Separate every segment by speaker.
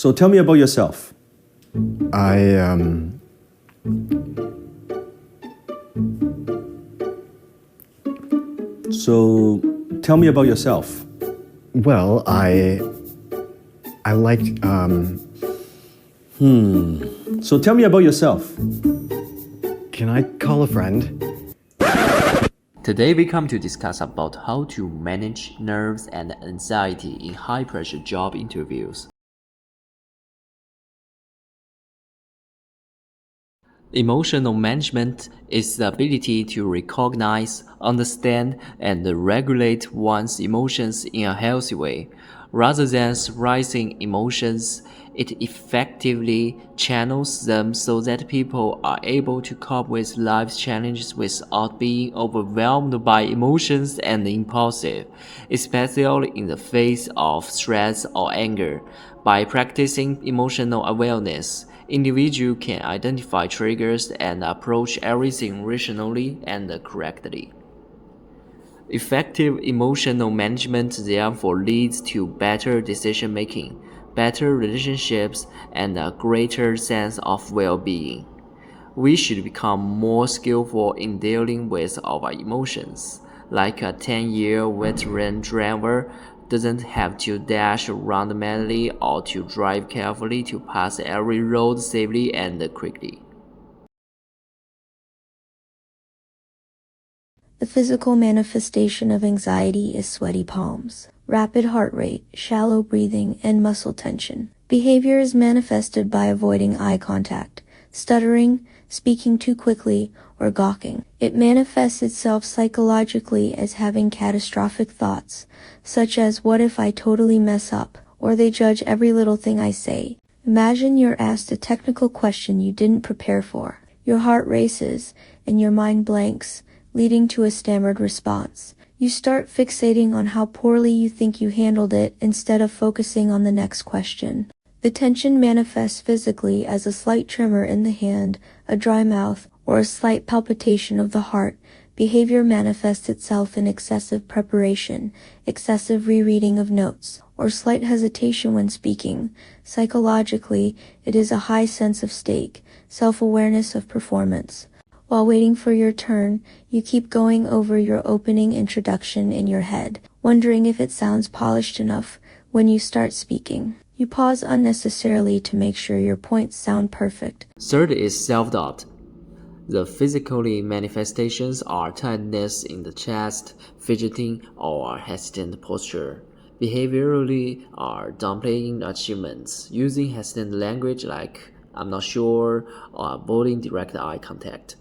Speaker 1: So tell me about yourself.
Speaker 2: I
Speaker 1: So tell me about yourself.
Speaker 2: well, I liked
Speaker 1: So tell me about yourself.
Speaker 2: can I call a friend?
Speaker 3: Today we come to discuss about how to manage nerves and anxiety in high-pressure job interviews. Emotional management is the ability to recognize, understand, and regulate one's emotions in a healthy way. Rather than suppressing emotions, it effectively channels them so that people are able to cope with life's challenges without being overwhelmed by emotions and impulsive, especially in the face of stress or anger. By practicing emotional awareness, individuals can identify triggers and approach everything rationally and correctly. Effective emotional management therefore leads to better decision making, better relationships, and a greater sense of well being. We should become more skillful in dealing with our emotions. Like a 10-year veteran driver doesn't have to dash around madly or to drive carefully to pass every road safely and quickly.
Speaker 4: The physical manifestation of anxiety is sweaty palms, rapid heart rate, shallow breathing, and muscle tension. Behavior is manifested by avoiding eye contact, stuttering, speaking too quickly, or gawking. It manifests itself psychologically as having catastrophic thoughts, such as what if I totally mess up, or they judge every little thing I say. Imagine you're asked a technical question you didn't prepare for. Your heart races, and your mind blanks, leading to a stammered response. You start fixating on how poorly you think you handled it instead of focusing on the next question. The tension manifests physically as a slight tremor in the hand, a dry mouth, or a slight palpitation of the heart. Behavior manifests itself in excessive preparation, excessive rereading of notes, or slight hesitation when speaking. Psychologically, it is a high sense of stake, self-awareness of performance. While waiting for your turn, you keep going over your opening introduction in your head, wondering if it sounds polished enough when you start speaking. You pause unnecessarily to make sure your points sound perfect.
Speaker 3: Third is self-doubt. The physical manifestations are tightness in the chest, fidgeting, or hesitant posture. Behaviorally are downplaying achievements, using hesitant language like I'm not sure, or avoiding direct eye contact.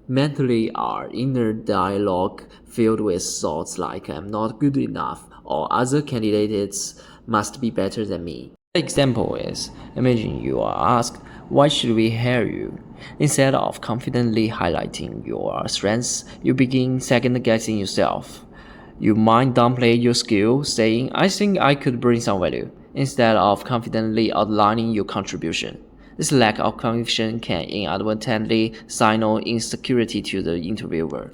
Speaker 3: Mentally are inner dialogue filled with thoughts like I'm not good enough or other candidates must be better than me. The example is, imagine you are asked, why should we hire you? Instead of confidently highlighting your strengths, you begin second-guessing yourself. You might downplay your skill, saying, I think I could bring some value, instead of confidently outlining your contribution. This lack of conviction can inadvertently signal insecurity to the interviewer.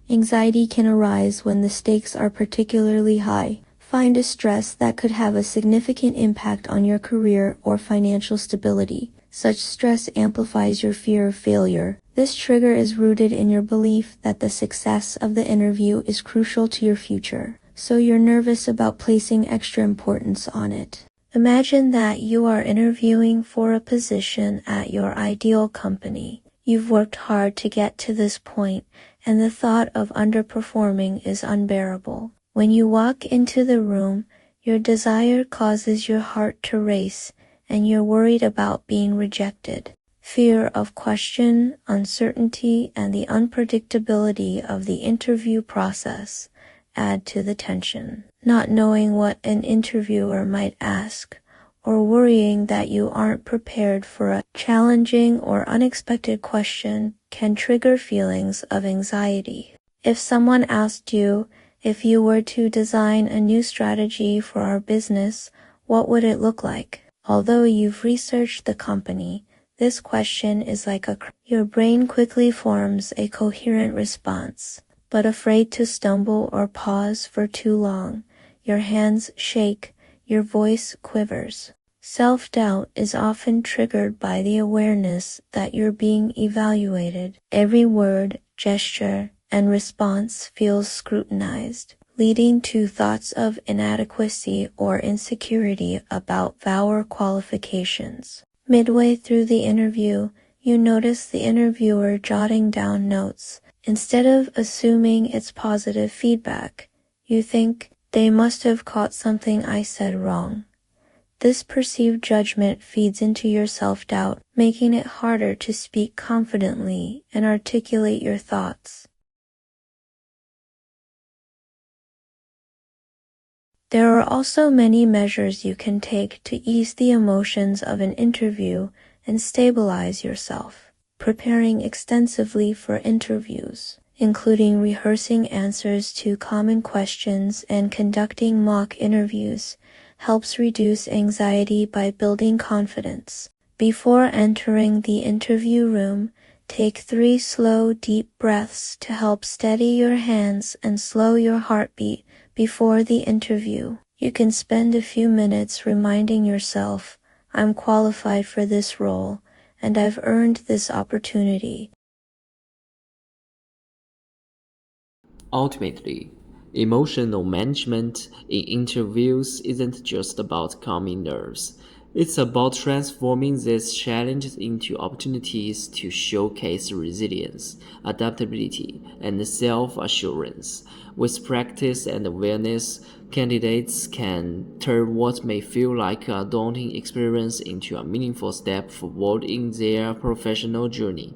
Speaker 4: Anxiety can arise when the stakes are particularly high. Find a stress that could have a significant impact on your career or financial stability. Such stress amplifies your fear of failure. This trigger is rooted in your belief that the success of the interview is crucial to your future, so you're nervous about placing extra importance on it. Imagine that you are interviewing for a position at your ideal company. You've worked hard to get to this point, and the thought of underperforming is unbearable. When you walk into the room, your desire causes your heart to race, and you're worried about being rejected. Fear of question, uncertainty, and the unpredictability of the interview process add to the tension. Not knowing what an interviewer might ask, or worrying that you aren't prepared for a challenging or unexpected question can trigger feelings of anxiety. If someone asked you, if you were to design a new strategy for our business, what would it look like? Although you've researched the company, this question is like your brain quickly forms a coherent response, but afraid to stumble or pause for too long, your hands shake, your voice quivers. Self-doubt is often triggered by the awareness that you're being evaluated. Every word, gesture, and response feels scrutinized, leading to thoughts of inadequacy or insecurity about our qualifications. Midway through the interview, you notice the interviewer jotting down notes. Instead of assuming it's positive feedback, you think, they must have caught something I said wrong. This perceived judgment feeds into your self-doubt, making it harder to speak confidently and articulate your thoughts. There are also many measures you can take to ease the emotions of an interview and stabilize yourself. Preparing extensively for interviews, including rehearsing answers to common questions and conducting mock interviews, helps reduce anxiety by building confidence. Before entering the interview room, take 3 slow, deep breaths to help steady your hands and slow your heartbeat before the interview. You can spend a few minutes reminding yourself, I'm qualified for this role, and I've earned this opportunity.
Speaker 3: Ultimately, emotional management in interviews isn't just about calming nerves. It's about transforming these challenges into opportunities to showcase resilience, adaptability, and self-assurance. With practice and awareness, candidates can turn what may feel like a daunting experience into a meaningful step forward in their professional journey.